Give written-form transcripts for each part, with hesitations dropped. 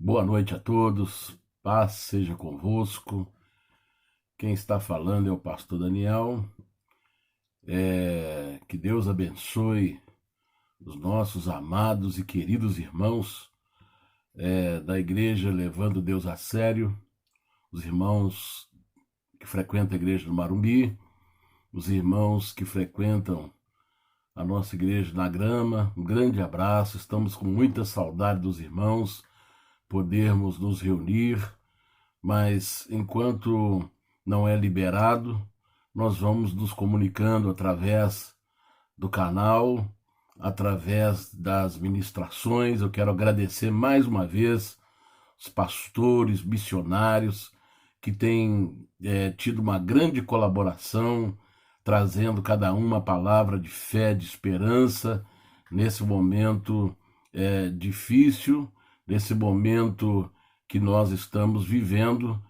Boa noite a todos, paz seja convosco. Quem está falando é o pastor Daniel. Que Deus abençoe os nossos amados e queridos irmãos da igreja Levando Deus a Sério, os irmãos que frequentam a igreja do Marumbi, os irmãos que frequentam a nossa igreja na Grama. Um grande abraço, estamos com muita saudade dos irmãos, podermos nos reunir, mas enquanto não é liberado, nós vamos nos comunicando através do canal, através das ministrações. Eu quero agradecer mais uma vez os pastores, missionários, que têm tido uma grande colaboração, trazendo cada um uma palavra de fé, de esperança, nesse momento difícil, nesse momento que nós estamos vivendo,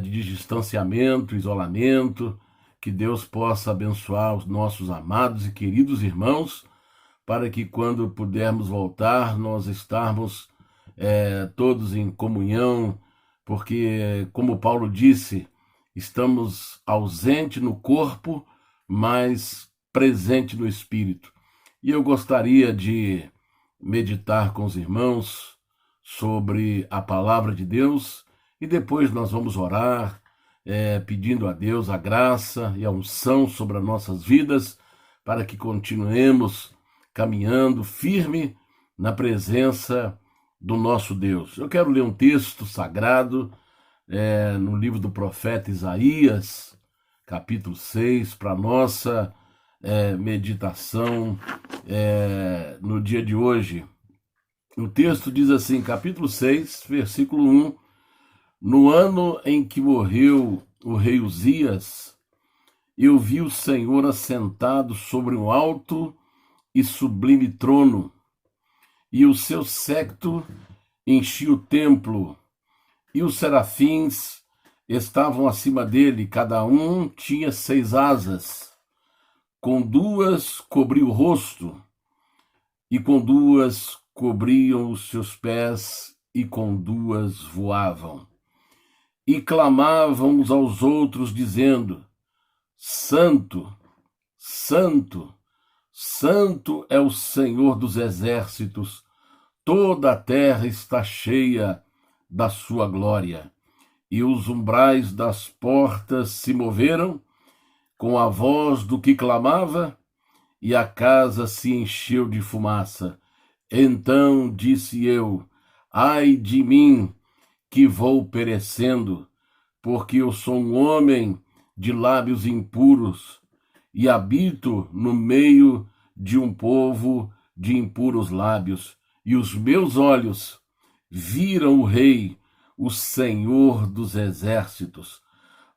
de distanciamento, isolamento. Que Deus possa abençoar os nossos amados e queridos irmãos, para que quando pudermos voltar, nós estarmos todos em comunhão, porque, como Paulo disse, estamos ausentes no corpo, mas presente no espírito. E eu gostaria de meditar com os irmãos sobre a palavra de Deus, e depois nós vamos orar, pedindo a Deus a graça e a unção sobre as nossas vidas, para que continuemos caminhando firme na presença do nosso Deus. Eu quero ler um texto sagrado no livro do profeta Isaías, capítulo 6, para nossa meditação no dia de hoje. O texto diz assim, capítulo 6, versículo 1: No ano em que morreu o rei Uzias, eu vi o Senhor assentado sobre um alto e sublime trono, e o seu séquito enchia o templo, e os serafins estavam acima dele, cada um tinha 6 asas, com 2 cobria o rosto, e com 2 cobriam os seus pés, e com 2 voavam. E clamavam uns aos outros, dizendo: Santo, Santo, Santo é o Senhor dos exércitos, toda a terra está cheia da sua glória. E os umbrais das portas se moveram com a voz do que clamava, e a casa se encheu de fumaça. Então disse eu: ai de mim, que vou perecendo, porque eu sou um homem de lábios impuros, e habito no meio de um povo de impuros lábios, e os meus olhos viram o Rei, o Senhor dos exércitos.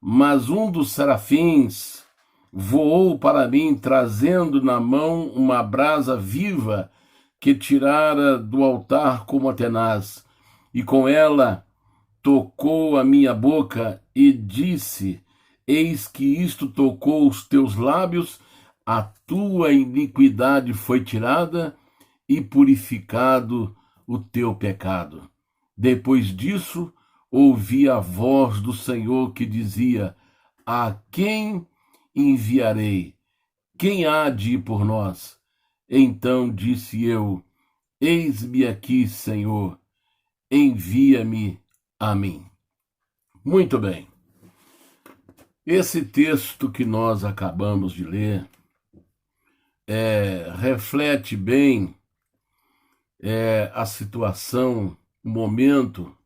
Mas um dos serafins voou para mim, trazendo na mão uma brasa viva que tirara do altar como a tenaz, e com ela tocou a minha boca e disse: eis que isto tocou os teus lábios, a tua iniquidade foi tirada e purificado o teu pecado. Depois disso, ouvi a voz do Senhor que dizia: a quem enviarei? Quem há de ir por nós? Então disse eu: eis-me aqui, Senhor, envia-me a mim. Muito bem. Esse texto que nós acabamos de ler reflete bem a situação, o momento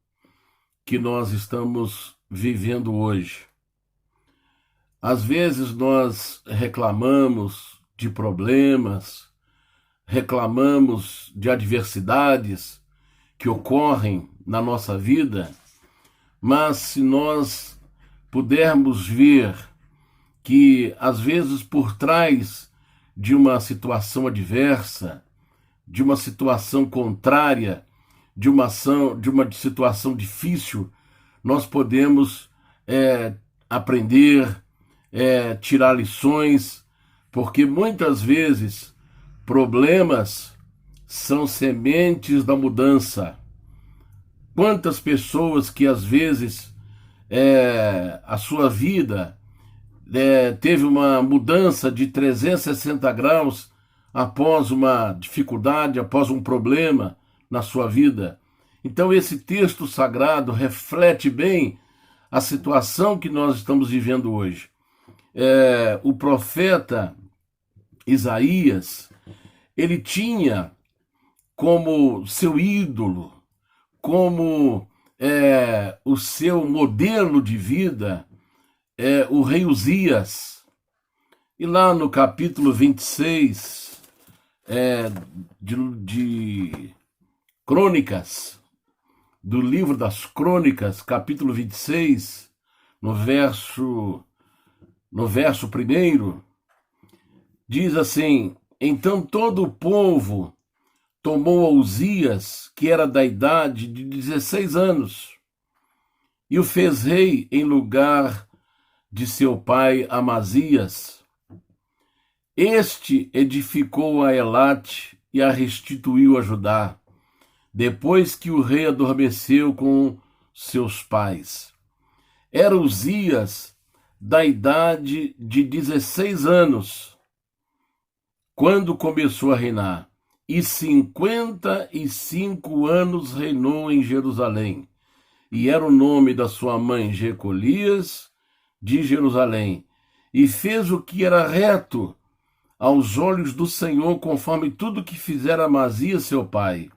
que nós estamos vivendo hoje. Às vezes nós reclamamos de problemas, reclamamos de adversidades que ocorrem na nossa vida, mas se nós pudermos ver que, às vezes, por trás de uma situação adversa, de uma situação contrária, de uma situação difícil, nós podemos aprender, tirar lições, porque muitas vezes problemas são sementes da mudança. Quantas pessoas que às vezes a sua vida teve uma mudança de 360 graus após uma dificuldade, após um problema na sua vida. Então esse texto sagrado reflete bem a situação que nós estamos vivendo hoje. O profeta Isaías, ele tinha como seu ídolo, como o seu modelo de vida, o rei Uzias. E lá no capítulo 26 de Crônicas, do livro das Crônicas, capítulo 26, no verso 1, diz assim: então todo o povo tomou a Uzias, que era da idade de 16 anos, e o fez rei em lugar de seu pai Amazias. Este edificou a Elate e a restituiu a Judá, depois que o rei adormeceu com seus pais. Era Uzias da idade de 16 anos, quando começou a reinar, e 55 anos reinou em Jerusalém. E era o nome da sua mãe Jecolias, de Jerusalém. E fez o que era reto aos olhos do Senhor, conforme tudo que fizera Amazias seu pai.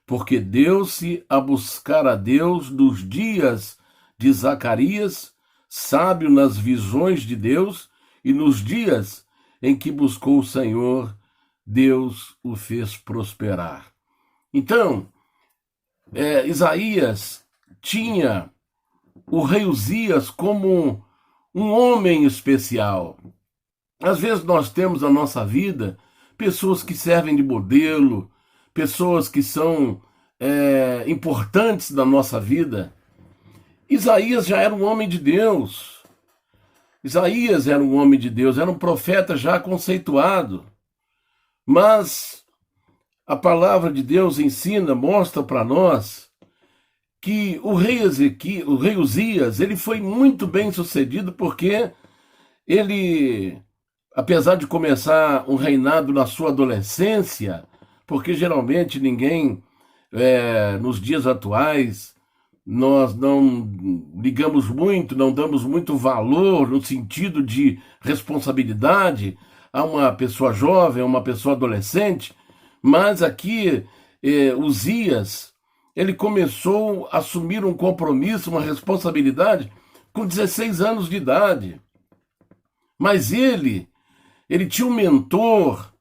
Porque deu-se a buscar a Deus nos dias de Zacarias, sábio nas visões de Deus, e nos dias em que buscou o Senhor, Deus o fez prosperar. Então, Isaías tinha o rei Uzias como um homem especial. Às vezes nós temos na nossa vida pessoas que servem de modelo, pessoas que são importantes na nossa vida. Isaías já era um homem de Deus. Isaías era um homem de Deus, era um profeta já conceituado. Mas a palavra de Deus ensina, mostra para nós que o rei Uzias, ele foi muito bem sucedido porque ele, apesar de começar um reinado na sua adolescência, porque geralmente ninguém, nos dias atuais, nós não ligamos muito, não damos muito valor no sentido de responsabilidade a uma pessoa jovem, a uma pessoa adolescente, mas aqui Uzias, ele começou a assumir um compromisso, uma responsabilidade com 16 anos de idade. Mas ele tinha um mentor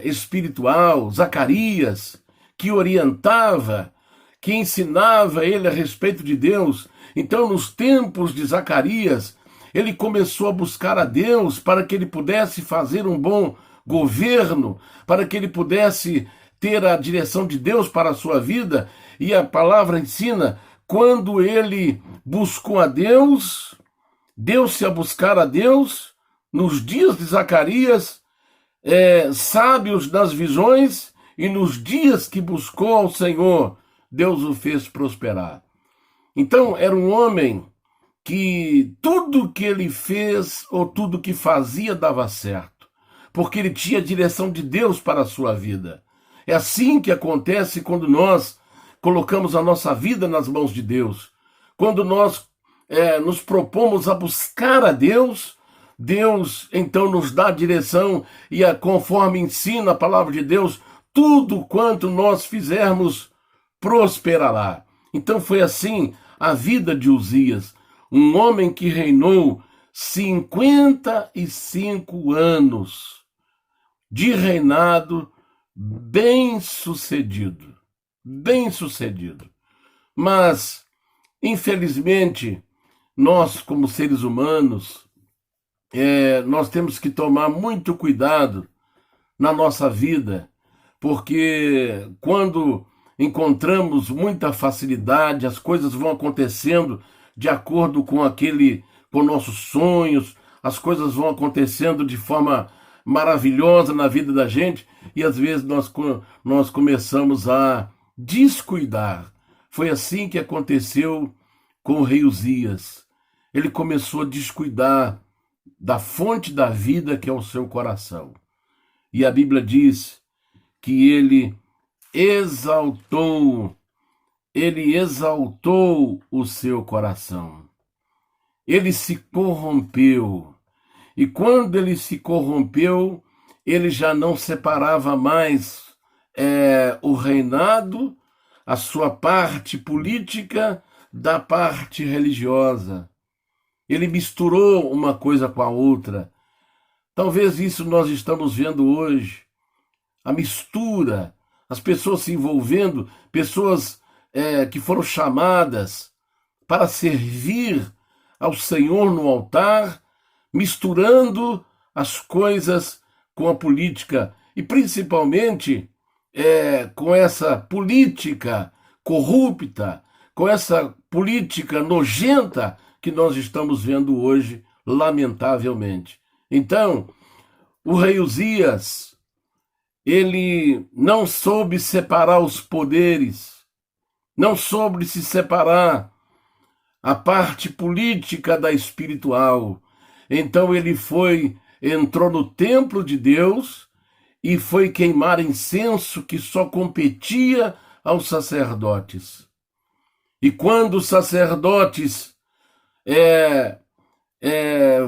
espiritual, Zacarias, que orientava, que ensinava ele a respeito de Deus. Então, nos tempos de Zacarias, ele começou a buscar a Deus para que ele pudesse fazer um bom governo, para que ele pudesse ter a direção de Deus para a sua vida. E a palavra ensina, quando ele buscou a Deus, deu-se a buscar a Deus, nos dias de Zacarias, sábios nas visões, e nos dias que buscou ao Senhor, Deus o fez prosperar. Então, era um homem que tudo que ele fez ou tudo que fazia dava certo, porque ele tinha a direção de Deus para a sua vida. É assim que acontece quando nós colocamos a nossa vida nas mãos de Deus. Quando nós nos propomos a buscar a Deus, Deus então nos dá a direção e conforme ensina a palavra de Deus, tudo quanto nós fizermos prosperará. Então foi assim a vida de Uzias, um homem que reinou 55 anos de reinado bem sucedido. Mas, infelizmente, nós como seres humanos, nós temos que tomar muito cuidado na nossa vida, porque quando encontramos muita facilidade, as coisas vão acontecendo de acordo com nossos sonhos, as coisas vão acontecendo de forma maravilhosa na vida da gente, e às vezes nós começamos a descuidar, Foi assim que aconteceu com o rei Uzias. Ele começou a descuidar da fonte da vida, que é o seu coração. E a Bíblia diz que exaltou, ele exaltou o seu coração. Ele se corrompeu. E quando ele se corrompeu, ele já não separava mais o reinado, a sua parte política, da parte religiosa. Ele misturou uma coisa com a outra. Talvez isso nós estamos vendo hoje. A mistura, as pessoas se envolvendo, pessoas que foram chamadas para servir ao Senhor no altar, misturando as coisas com a política e principalmente com essa política corrupta, com essa política nojenta que nós estamos vendo hoje, lamentavelmente. Então, o rei Uzias, ele não soube separar os poderes, não soube se separar a parte política da espiritual. Então ele entrou no templo de Deus e foi queimar incenso que só competia aos sacerdotes. E quando os sacerdotes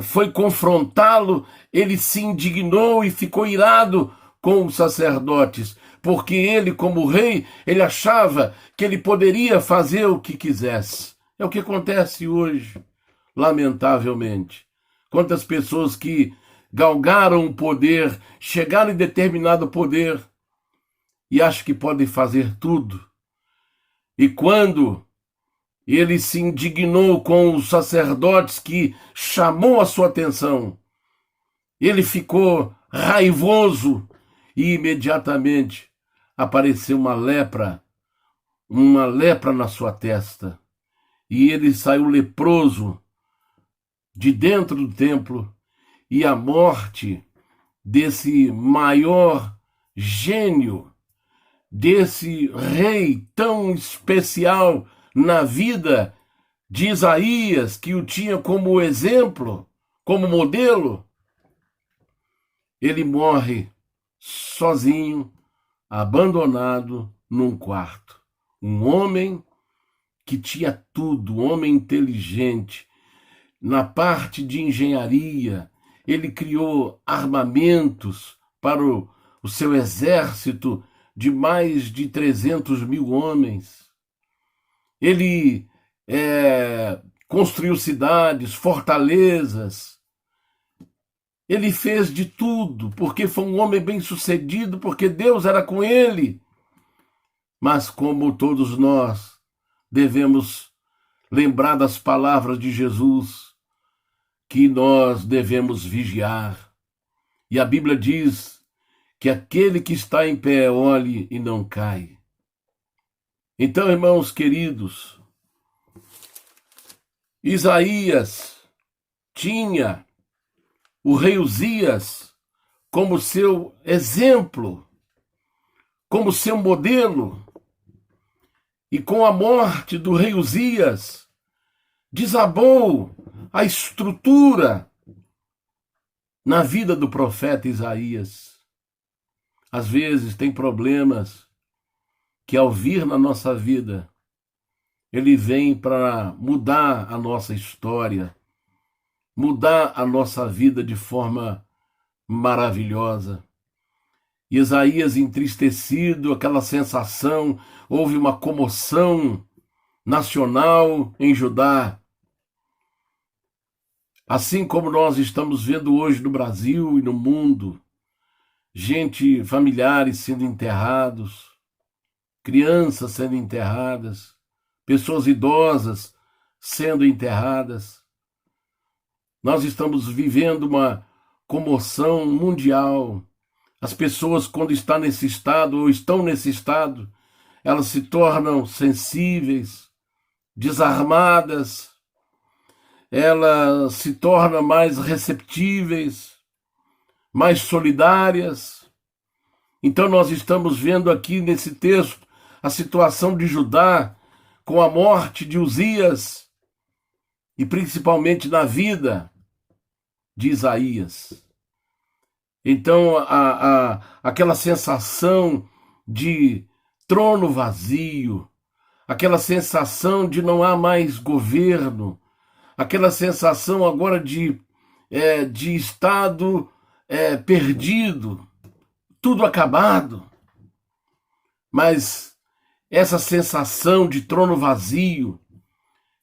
foi confrontá-lo, ele se indignou e ficou irado com os sacerdotes, porque ele, como rei, ele achava que ele poderia fazer o que quisesse. É o que acontece hoje, lamentavelmente. Quantas pessoas que galgaram o poder, chegaram em determinado poder e acham que podem fazer tudo. E quando ele se indignou com os sacerdotes que chamou a sua atenção, ele ficou raivoso e imediatamente apareceu uma lepra na sua testa. E ele saiu leproso de dentro do templo, e a morte desse maior gênio, desse rei tão especial na vida de Isaías, que o tinha como exemplo, como modelo, ele morre sozinho, abandonado num quarto. Um homem que tinha tudo, um homem inteligente. Na parte de engenharia, ele criou armamentos para o seu exército de mais de 300 mil homens. Ele construiu cidades, fortalezas. Ele fez de tudo, porque foi um homem bem-sucedido, porque Deus era com ele. Mas como todos nós devemos lembrar das palavras de Jesus, que nós devemos vigiar. E a Bíblia diz que aquele que está em pé olhe e não cai. Então, irmãos queridos, Isaías tinha o rei Uzias como seu exemplo, como seu modelo. E com a morte do rei Uzias, desabou a estrutura na vida do profeta Isaías. Às vezes tem problemas que, ao vir na nossa vida, ele vem para mudar a nossa história, mudar a nossa vida de forma maravilhosa. E Isaías entristecido, aquela sensação, houve uma comoção nacional em Judá. Assim como nós estamos vendo hoje no Brasil e no mundo, familiares sendo enterrados, crianças sendo enterradas, pessoas idosas sendo enterradas. Nós estamos vivendo uma comoção mundial. As pessoas, quando estão nesse estado, elas se tornam sensíveis, desarmadas, elas se tornam mais receptíveis, mais solidárias. Então nós estamos vendo aqui nesse texto a situação de Judá com a morte de Uzias e principalmente na vida de Isaías. Então, aquela sensação de trono vazio, aquela sensação de não há mais governo, aquela sensação agora de estado perdido, tudo acabado. Mas essa sensação de trono vazio,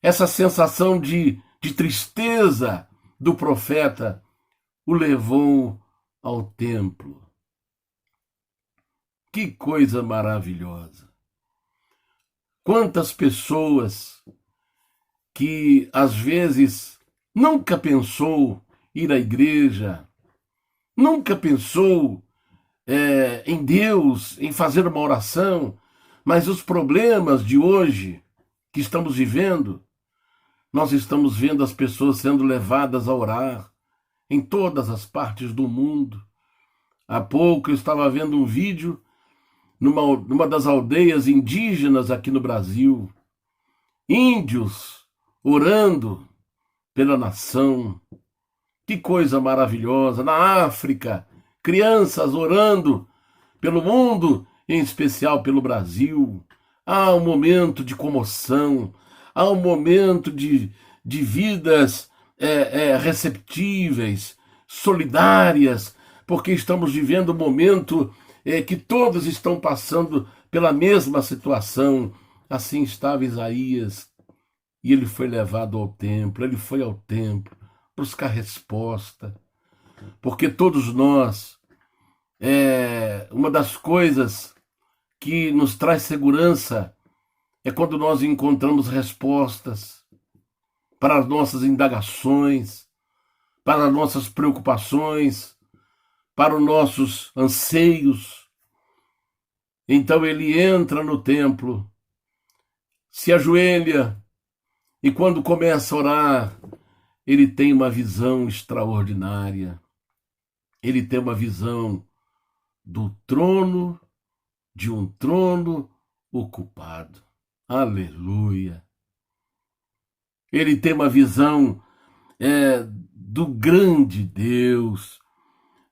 essa sensação de tristeza do profeta o levou ao templo. Que coisa maravilhosa! Quantas pessoas que às vezes nunca pensou ir à igreja, nunca pensou em Deus, em fazer uma oração, mas os problemas de hoje que estamos vivendo, nós estamos vendo as pessoas sendo levadas a orar em todas as partes do mundo. Há pouco eu estava vendo um vídeo numa das aldeias indígenas aqui no Brasil, índios orando pela nação. Que coisa maravilhosa! Na África, crianças orando pelo mundo, em especial pelo Brasil. Há um momento de comoção, há um momento de vidas receptíveis, solidárias, porque estamos vivendo um momento que todos estão passando pela mesma situação. Assim estava Isaías, e ele foi levado ao templo, ele foi ao templo buscar resposta, porque todos nós, uma das coisas que nos traz segurança é quando nós encontramos respostas para as nossas indagações, para as nossas preocupações, para os nossos anseios. Então ele entra no templo, se ajoelha, e quando começa a orar, ele tem uma visão extraordinária. Ele tem uma visão do trono, de um trono ocupado. Aleluia! Ele tem uma visão do grande Deus.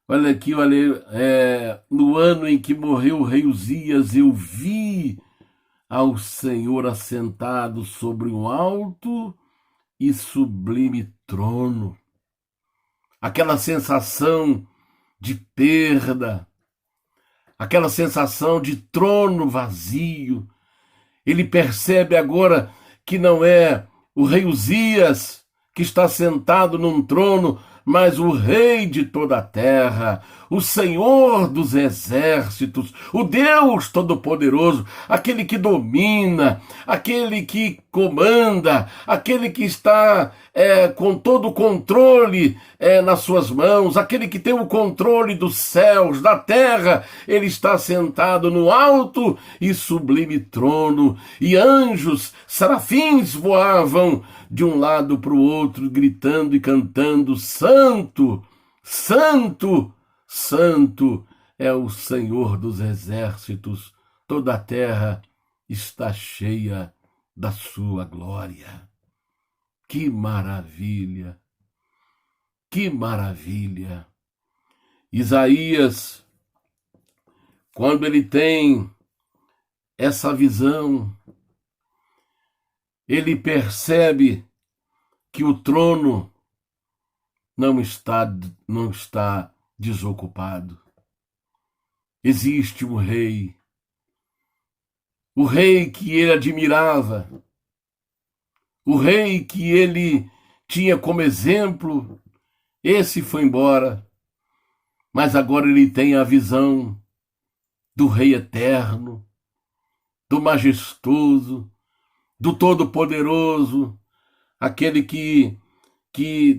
Olha aqui, olha, no ano em que morreu o rei Uzias, eu vi ao Senhor assentado sobre um alto e sublime trono. Aquela sensação de perda, aquela sensação de trono vazio. Ele percebe agora que não é o rei Uzias que está sentado num trono, mas o rei de toda a terra, o Senhor dos exércitos, o Deus Todo-Poderoso, aquele que domina, aquele que comanda, aquele que está com todo o controle nas suas mãos, aquele que tem o controle dos céus, da terra. Ele está sentado no alto e sublime trono, e anjos, serafins voavam de um lado para o outro, gritando e cantando: Santo, Santo, Santo é o Senhor dos exércitos, toda a terra está cheia da sua glória. Que maravilha! Que maravilha! Isaías, quando ele tem essa visão, ele percebe que o trono não está desocupado. Existe um rei, o rei que ele admirava, o rei que ele tinha como exemplo. Esse foi embora, mas agora ele tem a visão do Rei eterno, do majestoso, do Todo-Poderoso, aquele que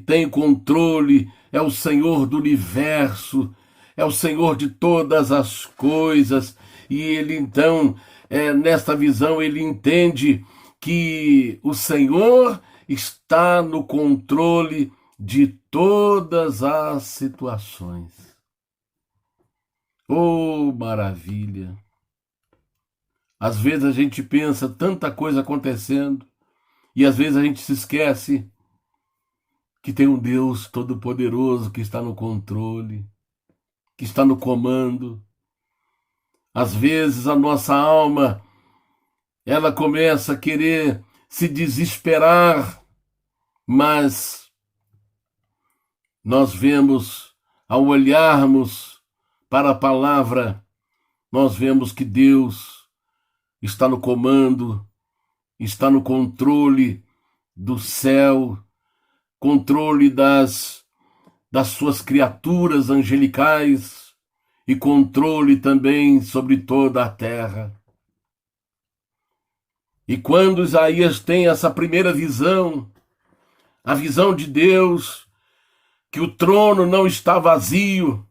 tem controle, é o Senhor do universo, é o Senhor de todas as coisas. E ele então, nesta visão, ele entende que o Senhor está no controle de todas as situações. Oh, maravilha! Às vezes a gente pensa tanta coisa acontecendo e às vezes a gente se esquece que tem um Deus todo-poderoso que está no controle, que está no comando. Às vezes a nossa alma, ela começa a querer se desesperar, mas nós vemos, ao olharmos para a palavra, nós vemos que Deus está no comando, está no controle do céu, controle das suas criaturas angelicais e controle também sobre toda a terra. E quando Isaías tem essa primeira visão, a visão de Deus, que o trono não está vazio,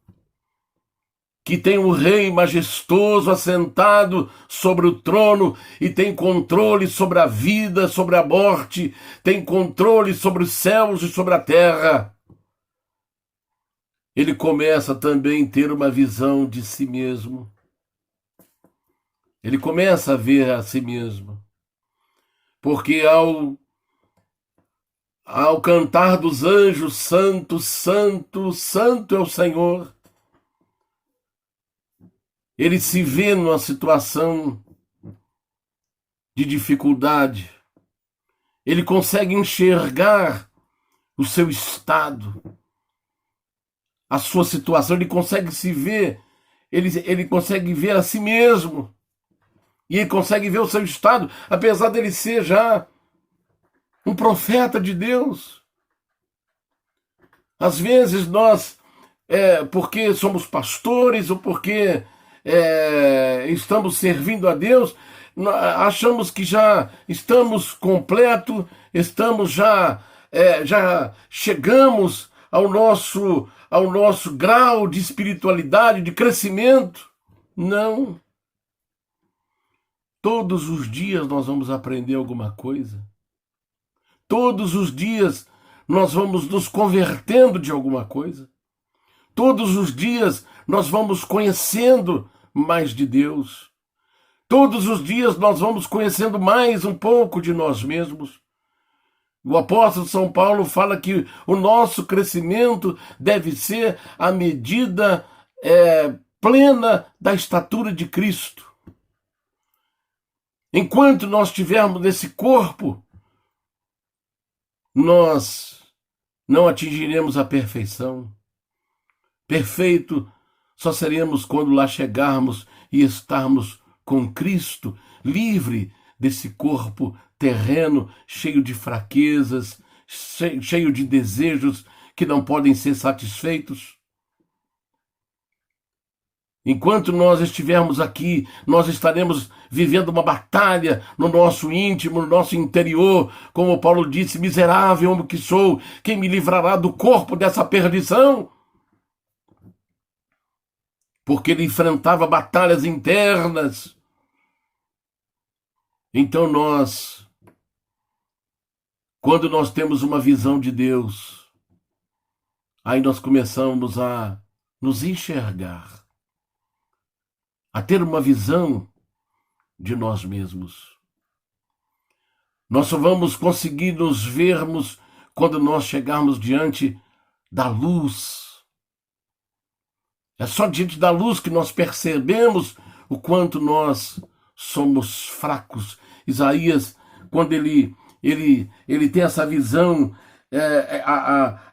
que tem um rei majestoso assentado sobre o trono e tem controle sobre a vida, sobre a morte, tem controle sobre os céus e sobre a terra. Ele começa também a ter uma visão de si mesmo. Ele começa a ver a si mesmo. Porque ao cantar dos anjos, santo, santo, santo é o Senhor, ele se vê numa situação de dificuldade. Ele consegue enxergar o seu estado, a sua situação, ele consegue se ver, ele consegue ver a si mesmo. E ele consegue ver o seu estado, apesar dele ser já um profeta de Deus. Às vezes nós, porque somos pastores ou porque estamos servindo a Deus, achamos que já estamos completos, já chegamos ao nosso grau de espiritualidade, de crescimento. Não. Todos os dias nós vamos aprender alguma coisa. Todos os dias nós vamos nos convertendo de alguma coisa. Todos os dias nós vamos conhecendo mais de Deus. Todos os dias nós vamos conhecendo mais um pouco de nós mesmos. O apóstolo São Paulo fala que o nosso crescimento deve ser a medida plena da estatura de Cristo. Enquanto nós estivermos nesse corpo, nós não atingiremos a perfeição. Perfeito só seremos quando lá chegarmos e estarmos com Cristo, livre desse corpo terreno, cheio de fraquezas, cheio de desejos que não podem ser satisfeitos. Enquanto nós estivermos aqui, nós estaremos vivendo uma batalha no nosso íntimo, no nosso interior. Como Paulo disse, miserável homem que sou, quem me livrará do corpo dessa perdição? Porque ele enfrentava batalhas internas. Então quando nós temos uma visão de Deus, aí nós começamos a nos enxergar, a ter uma visão de nós mesmos. Nós só vamos conseguir nos vermos quando nós chegarmos diante da luz. É só diante da luz que nós percebemos o quanto nós somos fracos. Isaías, quando ele tem essa visão,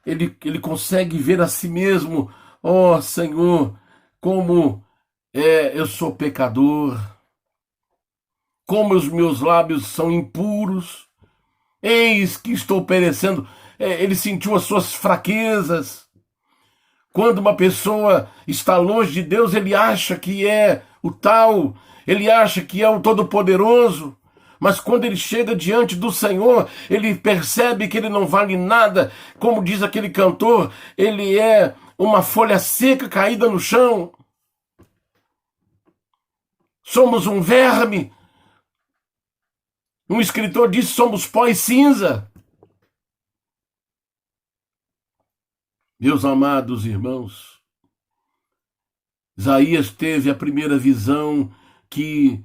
ele consegue ver a si mesmo. Oh, Senhor, como eu sou pecador, como os meus lábios são impuros, eis que estou perecendo. Ele sentiu as suas fraquezas. Quando uma pessoa está longe de Deus, ele acha que é o tal, ele acha que é o Todo-Poderoso, mas quando ele chega diante do Senhor, ele percebe que ele não vale nada. Como diz aquele cantor, ele é uma folha seca caída no chão. Somos um verme. Um escritor disse, somos pó e cinza. Meus amados irmãos, Isaías teve a primeira visão que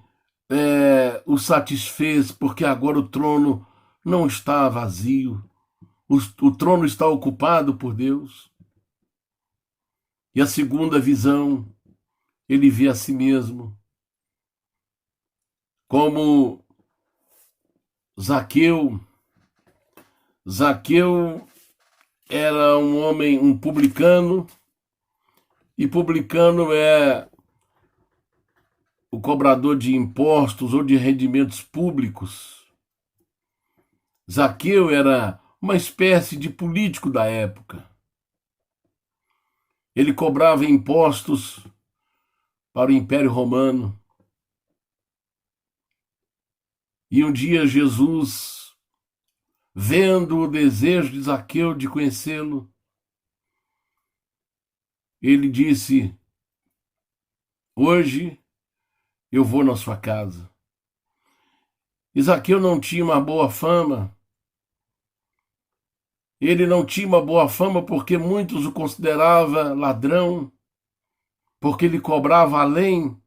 o satisfez, porque agora o trono não está vazio, o trono está ocupado por Deus. E a segunda visão, ele vê a si mesmo como Zaqueu. Zaqueu era um homem, um publicano, e publicano é o cobrador de impostos ou de rendimentos públicos. Zaqueu era uma espécie de político da época. Ele cobrava impostos para o Império Romano. E um dia Jesus, vendo o desejo de Zaqueu de conhecê-lo, ele disse: hoje eu vou na sua casa. E Zaqueu não tinha uma boa fama. Ele não tinha uma boa fama porque muitos o consideravam ladrão, porque ele cobrava além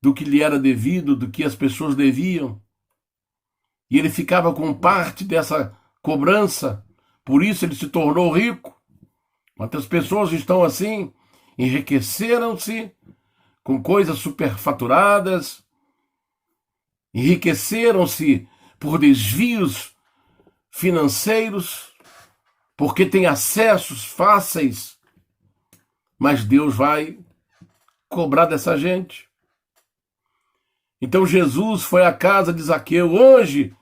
do que lhe era devido, do que as pessoas deviam. E ele ficava com parte dessa cobrança, por isso ele se tornou rico. Quantas pessoas estão assim, enriqueceram-se com coisas superfaturadas, enriqueceram-se por desvios financeiros, porque têm acessos fáceis, mas Deus vai cobrar dessa gente. Então Jesus foi à casa de Zaqueu. Hoje,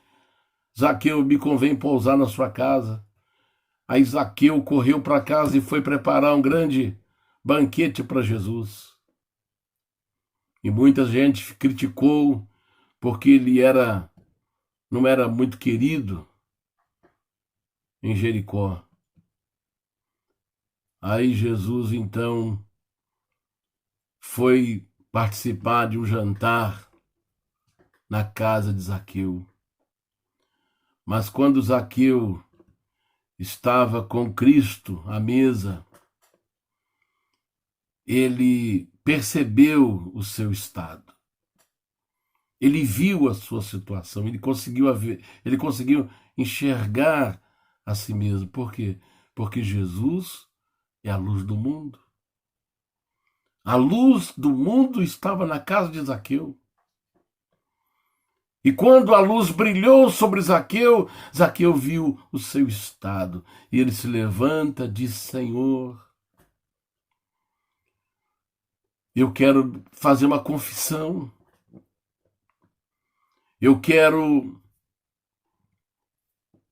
Zaqueu, me convém pousar na sua casa. Aí Zaqueu correu para casa e foi preparar um grande banquete para Jesus. E muita gente criticou porque ele não era muito querido em Jericó. Aí Jesus, então, foi participar de um jantar na casa de Zaqueu. Mas quando Zaqueu estava com Cristo à mesa, ele percebeu o seu estado. Ele viu a sua situação, ele conseguiu enxergar a si mesmo. Por quê? Porque Jesus é a luz do mundo. A luz do mundo estava na casa de Zaqueu. E quando a luz brilhou sobre Zaqueu, Zaqueu viu o seu estado. E ele se levanta e diz: Senhor, eu quero fazer uma confissão. Eu quero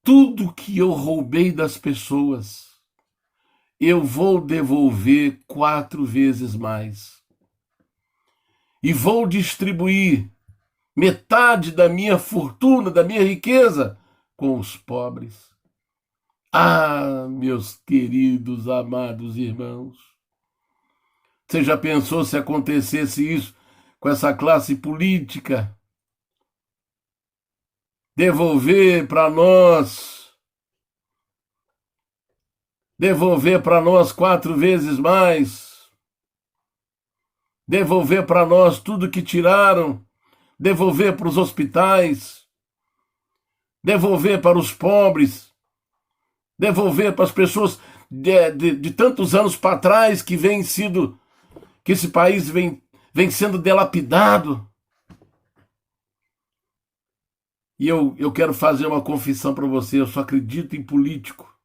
tudo que eu roubei das pessoas, eu vou devolver 4 vezes mais. E vou distribuir metade da minha fortuna, da minha riqueza, com os pobres. Ah, meus queridos, amados irmãos, você já pensou se acontecesse isso com essa classe política? Devolver para nós 4 vezes mais, devolver para nós tudo que tiraram, devolver para os hospitais, devolver para os pobres, devolver para as pessoas de tantos anos para trás que esse país vem sendo delapidado. E eu quero fazer uma confissão para você: eu só acredito em político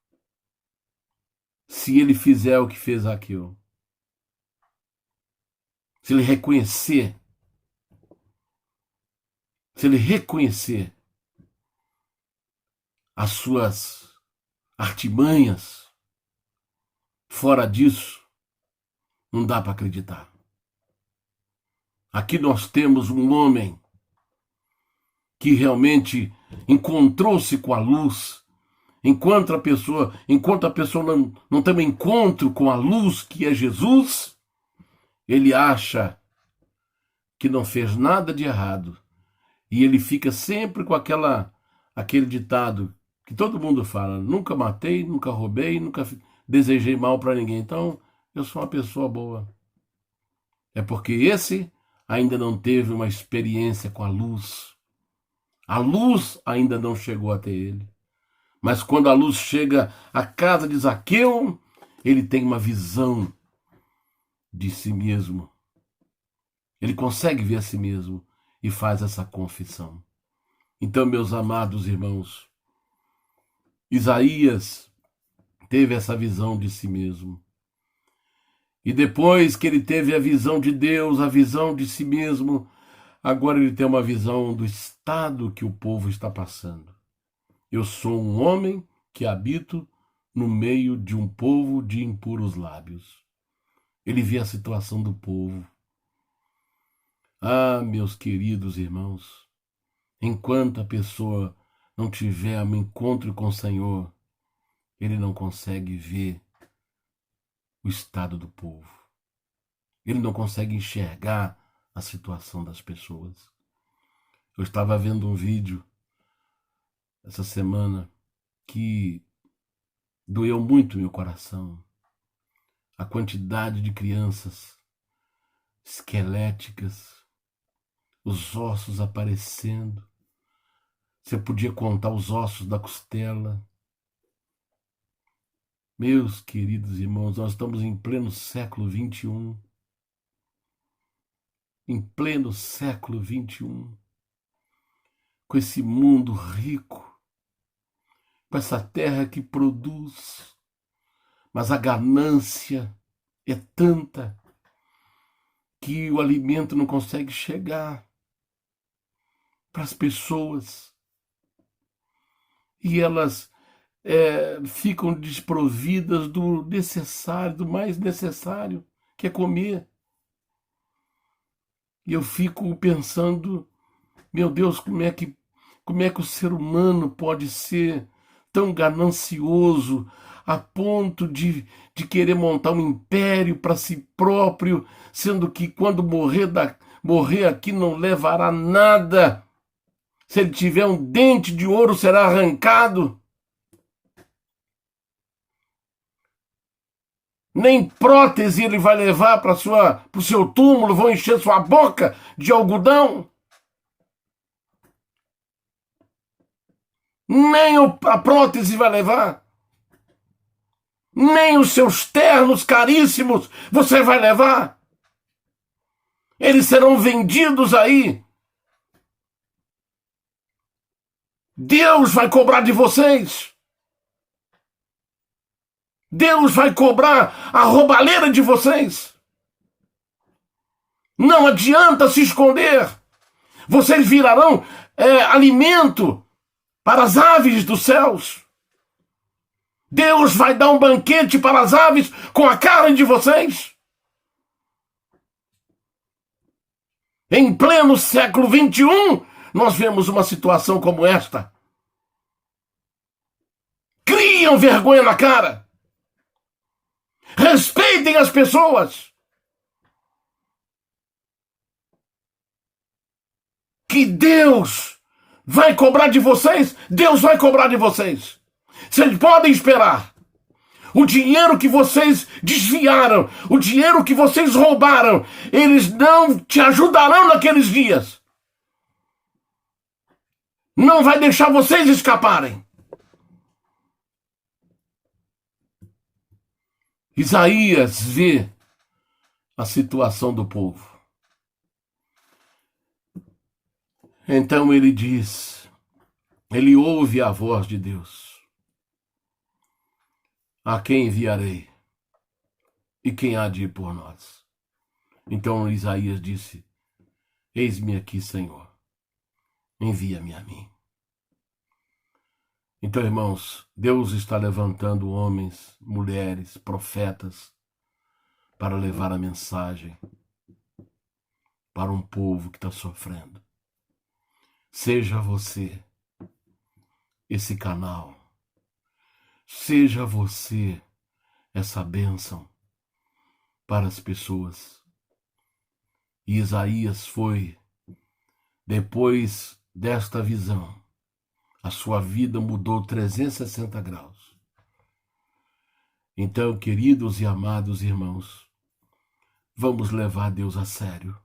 se ele fizer o que fez Zaqueu. Se ele reconhecer as suas artimanhas. Fora disso, não dá para acreditar. Aqui nós temos um homem que realmente encontrou-se com a luz. Enquanto a pessoa não tem um encontro com a luz que é Jesus, ele acha que não fez nada de errado. E ele fica sempre com aquele ditado que todo mundo fala: nunca matei, nunca roubei, nunca desejei mal para ninguém. Então, eu sou uma pessoa boa. É porque esse ainda não teve uma experiência com a luz. A luz ainda não chegou até ele. Mas quando a luz chega à casa de Zaqueu, ele tem uma visão de si mesmo. Ele consegue ver a si mesmo e faz essa confissão. Então, meus amados irmãos, Isaías teve essa visão de si mesmo. E depois que ele teve a visão de Deus, a visão de si mesmo, agora ele tem uma visão do estado que o povo está passando. Eu sou um homem que habito no meio de um povo de impuros lábios. Ele vê a situação do povo. Ah, meus queridos irmãos, enquanto a pessoa não tiver um encontro com o Senhor, ele não consegue ver o estado do povo. Ele não consegue enxergar a situação das pessoas. Eu estava vendo um vídeo essa semana que doeu muito meu coração. A quantidade de crianças esqueléticas, os ossos aparecendo. Você podia contar os ossos da costela. Meus queridos irmãos, nós estamos em pleno século XXI. Em pleno século XXI. Com esse mundo rico, com essa terra que produz, mas a ganância é tanta que o alimento não consegue chegar para as pessoas. E elas ficam desprovidas do necessário, do mais necessário, que é comer. E eu fico pensando, meu Deus, como é que o ser humano pode ser tão ganancioso a ponto de querer montar um império para si próprio, sendo que quando morrer aqui não levará nada. Se ele tiver um dente de ouro, será arrancado. Nem prótese ele vai levar para o seu túmulo, vão encher sua boca de algodão. Nem a prótese vai levar. Nem os seus ternos caríssimos você vai levar. Eles serão vendidos aí. Deus vai cobrar de vocês. Deus vai cobrar a roubalheira de vocês. Não adianta se esconder. Vocês virarão alimento para as aves dos céus. Deus vai dar um banquete para as aves com a carne de vocês. Em pleno século XXI, nós vemos uma situação como esta. Criam vergonha na cara. Respeitem as pessoas. Que Deus vai cobrar de vocês. Deus vai cobrar de vocês. Vocês podem esperar. O dinheiro que vocês desviaram, o dinheiro que vocês roubaram, eles não te ajudarão naqueles dias. Não vai deixar vocês escaparem. Isaías vê a situação do povo. Então ele diz, ele ouve a voz de Deus. A quem enviarei? E quem há de ir por nós? Então Isaías disse, eis-me aqui, Senhor, envia-me a mim. Então, irmãos, Deus está levantando homens, mulheres, profetas, para levar a mensagem para um povo que está sofrendo. Seja você esse canal. Seja você essa bênção para as pessoas. E Isaías foi, depois desta visão, a sua vida mudou 360 graus. Então, queridos e amados irmãos, vamos levar Deus a sério.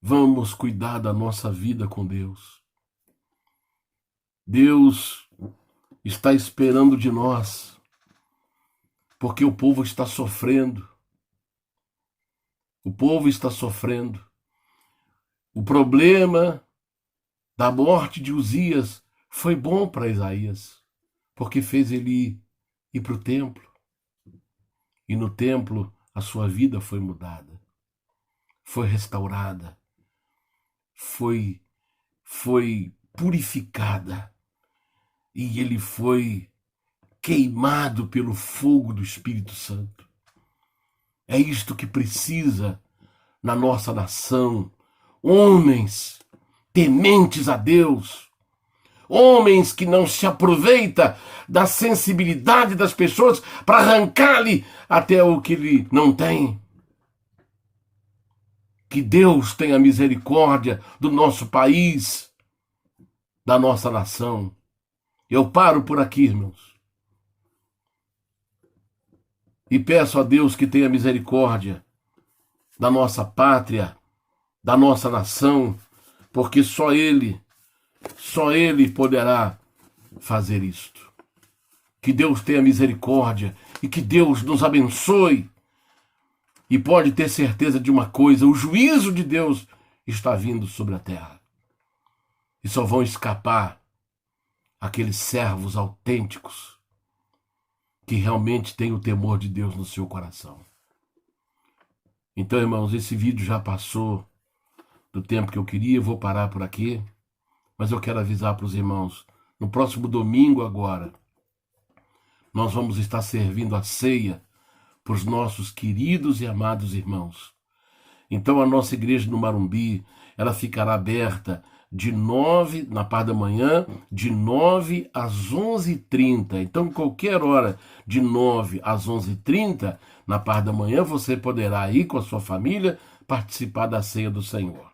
Vamos cuidar da nossa vida com Deus. Deus está esperando de nós, porque o povo está sofrendo. O povo está sofrendo. O problema da morte de Uzias foi bom para Isaías, porque fez ele ir para o templo. E no templo a sua vida foi mudada, foi restaurada, foi purificada. E ele foi queimado pelo fogo do Espírito Santo. É isto que precisa na nossa nação. Homens tementes a Deus. Homens que não se aproveitam da sensibilidade das pessoas para arrancar-lhe até o que ele não tem. Que Deus tenha misericórdia do nosso país, da nossa nação. Eu paro por aqui, irmãos. E peço a Deus que tenha misericórdia da nossa pátria, da nossa nação, porque só Ele poderá fazer isto. Que Deus tenha misericórdia e que Deus nos abençoe. E pode ter certeza de uma coisa: o juízo de Deus está vindo sobre a terra. E só vão escapar aqueles servos autênticos que realmente têm o temor de Deus no seu coração. Então, irmãos, esse vídeo já passou do tempo que eu queria, eu vou parar por aqui, mas eu quero avisar para os irmãos, no próximo domingo agora, nós vamos estar servindo a ceia para os nossos queridos e amados irmãos. Então, a nossa igreja no Marumbi, ela ficará aberta na parte da manhã, de 9 às 11h30. Então, qualquer hora de 9 às 11h30, na parte da manhã, você poderá ir com a sua família participar da ceia do Senhor.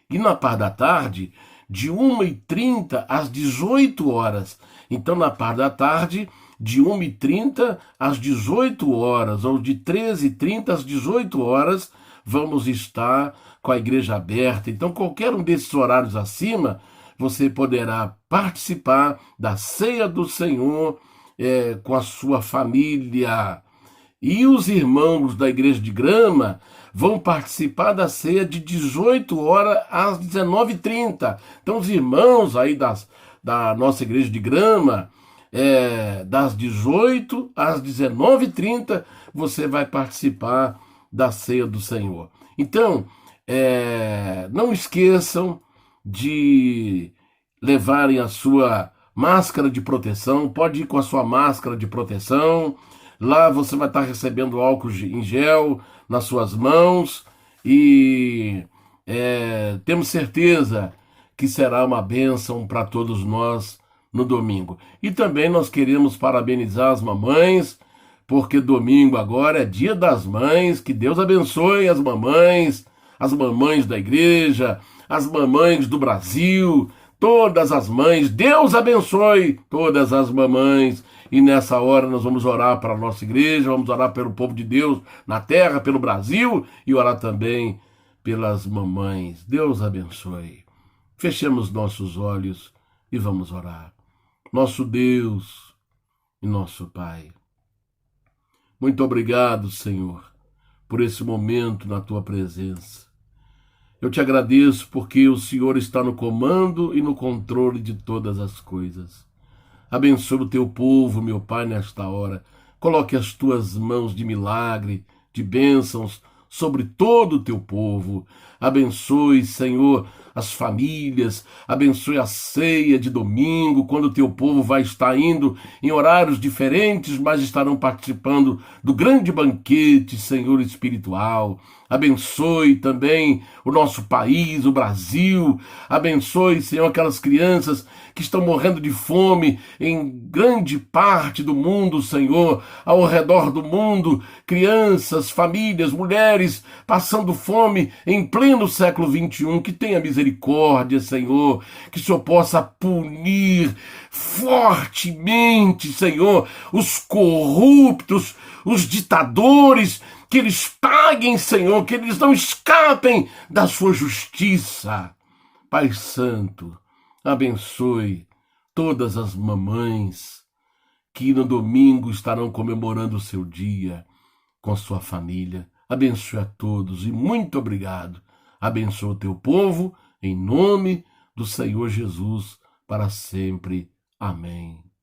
E na parte da tarde, de 1h30 às 18 horas. Então, na parte da tarde, de 1h30 às 18 horas, ou de 13h30 às 18 horas, vamos estar com a igreja aberta. Então, qualquer um desses horários acima, você poderá participar da ceia do Senhor com a sua família. E os irmãos da igreja de Grama vão participar da ceia de 18 horas às 19h30. Então, os irmãos aí da nossa igreja de Grama, das 18 às 19h30, você vai participar da ceia do Senhor. Então, não esqueçam de levarem a sua máscara de proteção. Pode ir com a sua máscara de proteção. Lá você vai estar recebendo álcool em gel nas suas mãos e temos certeza que será uma bênção para todos nós no domingo. E também nós queremos parabenizar as mamães, porque domingo agora é Dia das Mães. Que Deus abençoe as mamães da igreja, as mamães do Brasil, todas as mães. Deus abençoe todas as mamães. E nessa hora nós vamos orar para a nossa igreja, vamos orar pelo povo de Deus na terra, pelo Brasil, e orar também pelas mamães. Deus abençoe. Fechemos nossos olhos e vamos orar. Nosso Deus e nosso Pai, muito obrigado, Senhor, por esse momento na Tua presença. Eu te agradeço porque o Senhor está no comando e no controle de todas as coisas. Abençoe o Teu povo, meu Pai, nesta hora. Coloque as Tuas mãos de milagre, de bênçãos sobre todo o Teu povo. Abençoe, Senhor, as famílias, abençoe a ceia de domingo, quando o Teu povo vai estar indo em horários diferentes, mas estarão participando do grande banquete, Senhor, espiritual. Abençoe também o nosso país, o Brasil. Abençoe, Senhor, aquelas crianças que estão morrendo de fome em grande parte do mundo, Senhor, ao redor do mundo. Crianças, famílias, mulheres passando fome em pleno século XXI. Que tenha misericórdia, Senhor, que o Senhor possa punir fortemente, Senhor, os corruptos, os ditadores que eles paguem, Senhor, que eles não escapem da sua justiça. Pai Santo, abençoe todas as mamães que no domingo estarão comemorando o seu dia com sua família. Abençoe a todos e muito obrigado. Abençoa o teu povo, em nome do Senhor Jesus, para sempre. Amém.